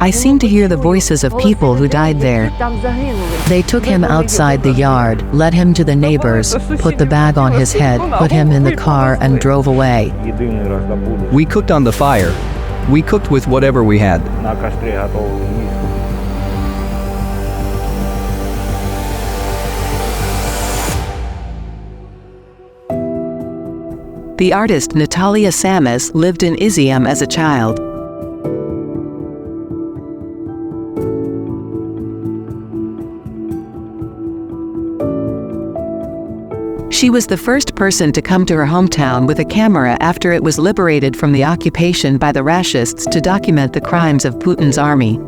I seem to hear the voices of people who died there. They took him outside the yard, led him to the neighbors, put the bag on his head, put him in the car and drove away. We cooked on the fire. We cooked with whatever we had. The artist Natalia Samus lived in Izium as a child. She was the first person to come to her hometown with a camera after it was liberated from the occupation by the Rushists to document the crimes of Putin's army.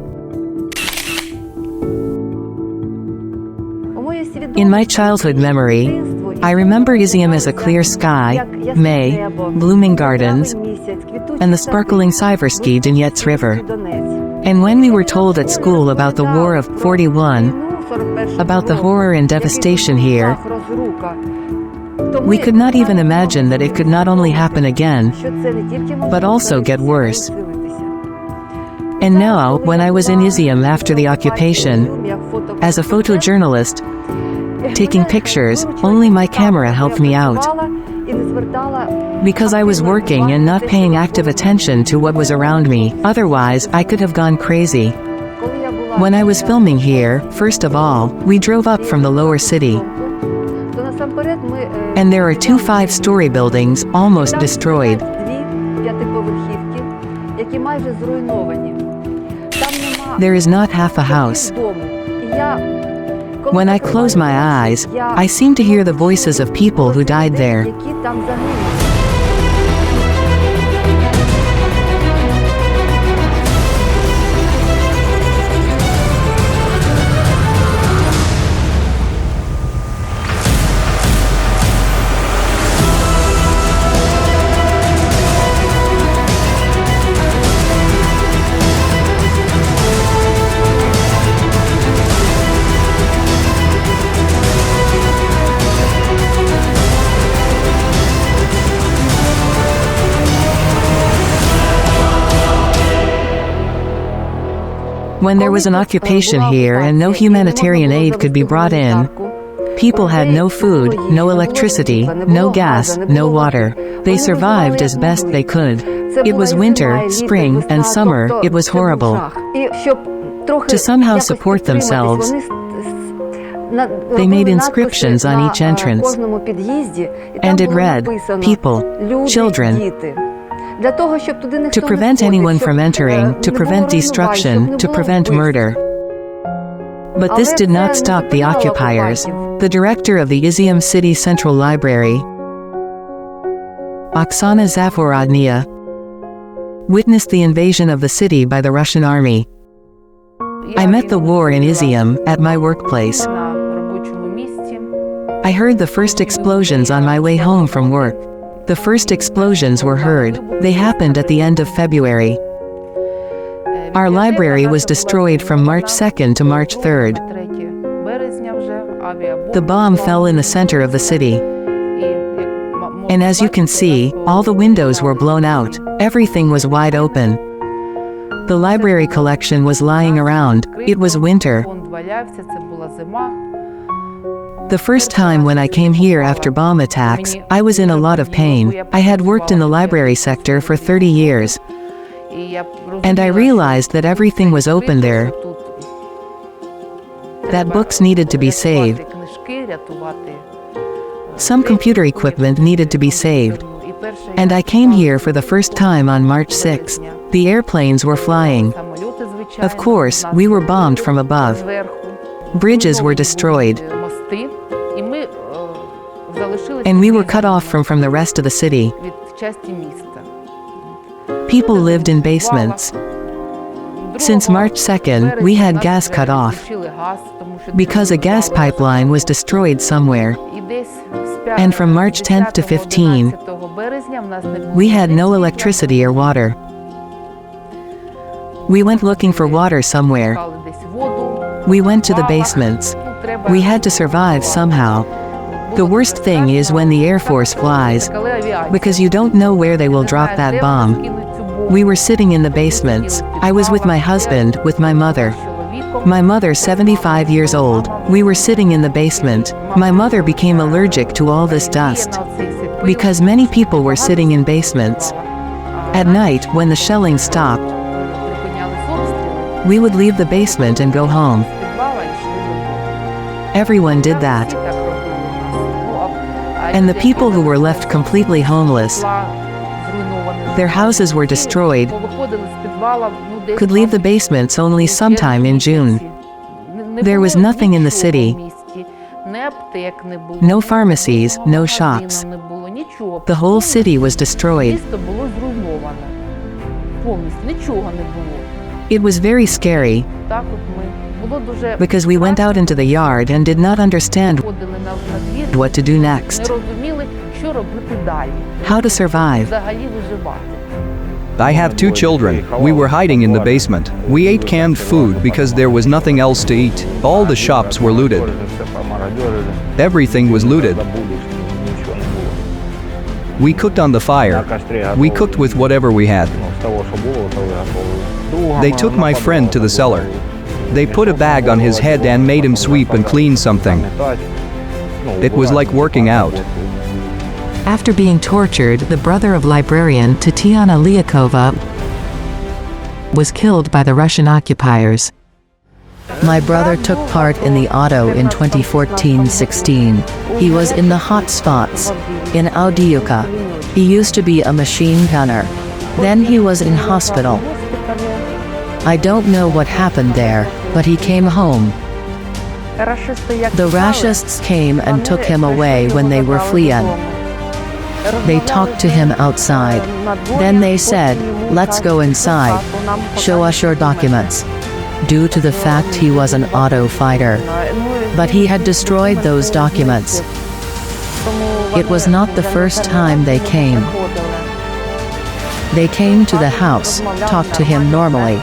In my childhood memory, I remember Izium as a clear sky, May, blooming gardens, and the sparkling Siversky Donets River. And when we were told at school about the War of 41, about the horror and devastation here, we could not even imagine that it could not only happen again, but also get worse. And now, when I was in Izium after the occupation, as a photojournalist, taking pictures, only my camera helped me out. Because I was working and not paying active attention to what was around me, otherwise I could have gone crazy. When I was filming here, first of all, we drove up from the lower city. And there are 2 5-story buildings, almost destroyed. There is not half a house. When I close my eyes, I seem to hear the voices of people who died there. When there was an occupation here and no humanitarian aid could be brought in, people had no food, no electricity, no gas, no water. They survived as best they could. It was winter, spring, and summer. It was horrible. To somehow support themselves, they made inscriptions on each entrance, and it read, "People, children." To prevent anyone from entering, to prevent destruction, to prevent murder. But this did not stop the occupiers. The director of the Izium City Central Library, Oksana Zavhorodnia, witnessed the invasion of the city by the Russian army. I met the war in Izium, at my workplace. I heard the first explosions on my way home from work. The first explosions were heard. They happened at the end of February. Our library was destroyed from March 2nd to March 3rd. The bomb fell in the center of the city. And as you can see, all the windows were blown out. Everything was wide open. The library collection was lying around. It was winter. The first time when I came here after bomb attacks, I was in a lot of pain. I had worked in the library sector for 30 years. And I realized that everything was open there. That books needed to be saved. Some computer equipment needed to be saved. And I came here for the first time on March 6th. The airplanes were flying. Of course, we were bombed from above. Bridges were destroyed. And we were cut off from the rest of the city. People lived in basements. Since March 2nd, we had gas cut off, because a gas pipeline was destroyed somewhere. And from March 10th to 15, we had no electricity or water. We went looking for water somewhere. We went to the basements. We had to survive somehow. The worst thing is when the Air Force flies, because you don't know where they will drop that bomb. We were sitting in the basements. I was with my husband, with my mother. My mother, 75 years old. We were sitting in the basement. My mother became allergic to all this dust. Because many people were sitting in basements. At night, when the shelling stopped, we would leave the basement and go home. Everyone did that. And the people who were left completely homeless, their houses were destroyed, could leave the basements only sometime in June. There was nothing in the city. No pharmacies, no shops. The whole city was destroyed. It was very scary, because we went out into the yard and did not understand what to do next. How to survive. I have 2 children. We were hiding in the basement. We ate canned food because there was nothing else to eat. All the shops were looted. Everything was looted. We cooked on the fire. We cooked with whatever we had. They took my friend to the cellar. They put a bag on his head and made him sweep and clean something. It was like working out. After being tortured, the brother of librarian Tatiana Liakova was killed by the Russian occupiers. My brother took part in the auto in 2014-16. He was in the hot spots. In Audiuka. He used to be a machine gunner. Then he was in hospital. I don't know what happened there, but he came home. The Rashists came and took him away when they were fleeing. They talked to him outside. Then they said, "Let's go inside. Show us your documents." Due to the fact he was an auto fighter. But he had destroyed those documents. It was not the first time they came. They came to the house, talked to him normally.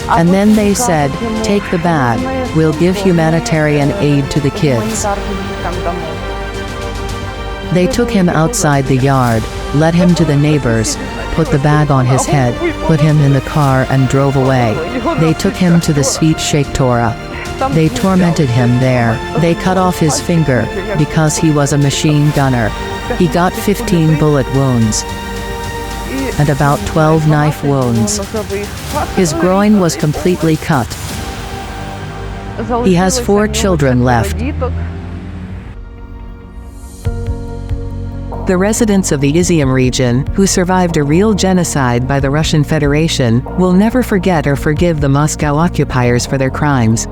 And then they said, "Take the bag, we'll give humanitarian aid to the kids." They took him outside the yard, led him to the neighbors, put the bag on his head, put him in the car and drove away. They took him to the Svit Shektora. They tormented him there. They cut off his finger, because he was a machine gunner. He got 15 bullet wounds. And about 12 knife wounds. His groin was completely cut. He has 4 children left. The residents of the Izium region, who survived a real genocide by the Russian Federation, will never forget or forgive the Moscow occupiers for their crimes.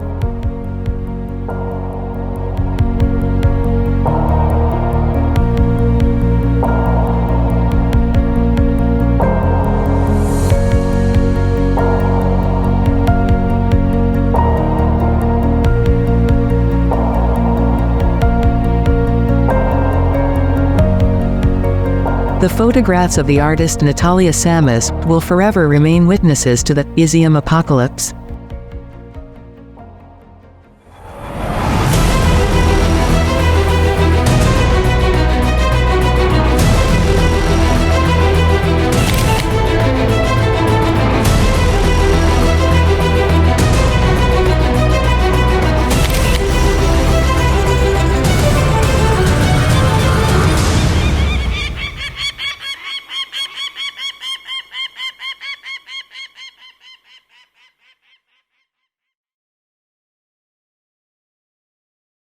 The photographs of the artist Natalia Samus will forever remain witnesses to the Izium apocalypse.